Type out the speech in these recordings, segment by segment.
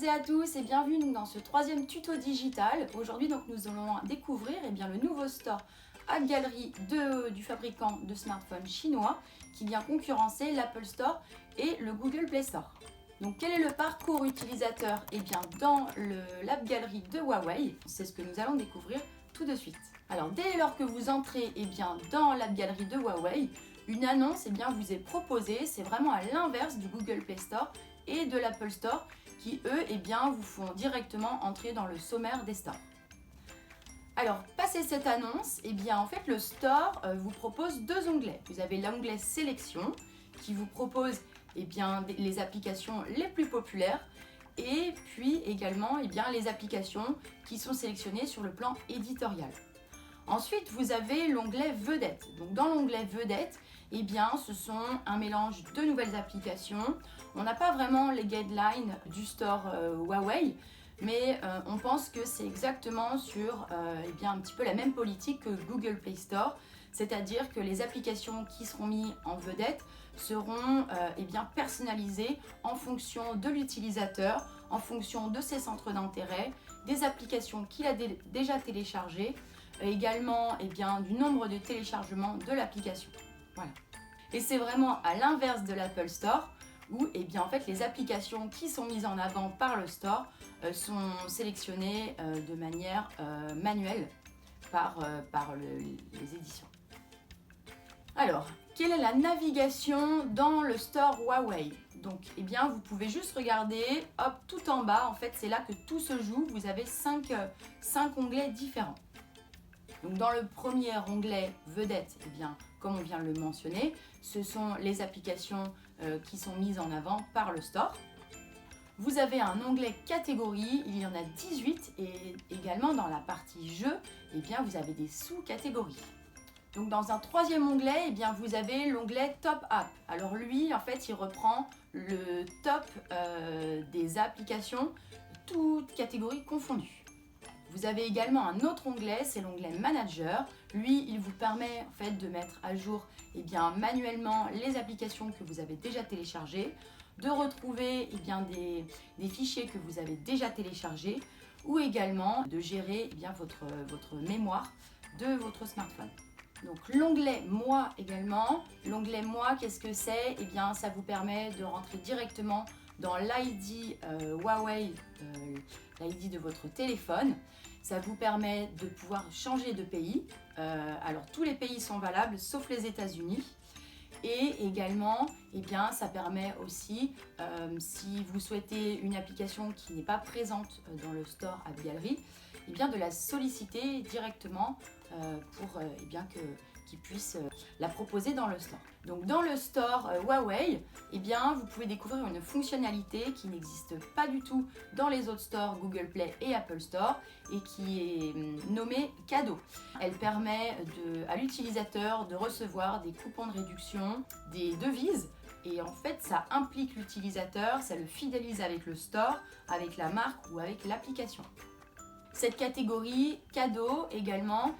toutes et à tous et bienvenue dans ce troisième tuto digital. Aujourd'hui donc nous allons découvrir le nouveau store App Gallery du fabricant de smartphones chinois qui vient concurrencer l'Apple Store et le Google Play Store. Donc quel est le parcours utilisateur? Dans l'App Gallery de Huawei, c'est ce que nous allons découvrir tout de suite. Alors dès lors que vous entrez dans l'App Gallery de Huawei, une annonce vous est proposée, c'est vraiment à l'inverse du Google Play Store et de l'Apple Store qui eux vous font directement entrer dans le sommaire des stores. Alors passé cette annonce, en fait le store vous propose deux onglets. Vous avez l'onglet sélection qui vous propose les applications les plus populaires et puis également les applications qui sont sélectionnées sur le plan éditorial. Ensuite, vous avez l'onglet Vedettes. Donc, dans l'onglet Vedettes, ce sont un mélange de nouvelles applications. On n'a pas vraiment les guidelines du store Huawei, mais on pense que c'est exactement sur un petit peu la même politique que Google Play Store, c'est-à-dire que les applications qui seront mises en vedette seront personnalisées en fonction de l'utilisateur, en fonction de ses centres d'intérêt, des applications qu'il a déjà téléchargées, également du nombre de téléchargements de l'application. Voilà. Et c'est vraiment à l'inverse de l'Apple Store où en fait, les applications qui sont mises en avant par le store sont sélectionnées de manière manuelle par les éditions. Alors, quelle est la navigation dans le store Huawei? Donc, vous pouvez juste regarder, hop, tout en bas, en fait, c'est là que tout se joue. Vous avez 5 onglets différents. Donc, dans le premier onglet Vedettes, comme on vient de le mentionner, ce sont les applications qui sont mises en avant par le store. Vous avez un onglet catégories, il y en a 18 et également dans la partie jeux, vous avez des sous-catégories. Donc dans un troisième onglet, vous avez l'onglet Top App. Alors lui, en fait, il reprend le top des applications, toutes catégories confondues. Vous avez également un autre onglet, c'est l'onglet Manager. Lui, il vous permet en fait de mettre à jour manuellement les applications que vous avez déjà téléchargées, de retrouver des fichiers que vous avez déjà téléchargés ou également de gérer votre mémoire de votre smartphone. Donc l'onglet Moi également. L'onglet Moi, qu'est-ce que c'est? Ça vous permet de rentrer directement dans l'ID Huawei, l'ID de votre téléphone. Ça vous permet de pouvoir changer de pays. Alors tous les pays sont valables sauf les États-Unis. Et également, ça permet aussi, si vous souhaitez une application qui n'est pas présente dans le store App Gallery, de la solliciter directement pour qu'ils puissent la proposer dans le store. Donc dans le store Huawei, vous pouvez découvrir une fonctionnalité qui n'existe pas du tout dans les autres stores Google Play et Apple Store et qui est nommée Cadeau. Elle permet à l'utilisateur de recevoir des coupons de réduction, des devises. Et en fait, ça implique l'utilisateur, ça le fidélise avec le store, avec la marque ou avec l'application. Cette catégorie cadeau également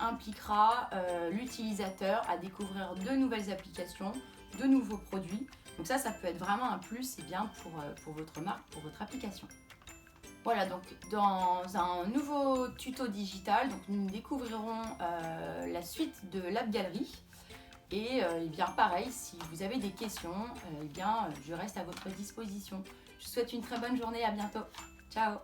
impliquera l'utilisateur à découvrir de nouvelles applications, de nouveaux produits. Donc ça peut être vraiment un plus pour votre marque, pour votre application. Voilà, donc dans un nouveau tuto digital, nous découvrirons la suite de l'App Gallery. Et pareil, si vous avez des questions, je reste à votre disposition. Je vous souhaite une très bonne journée, à bientôt. Ciao!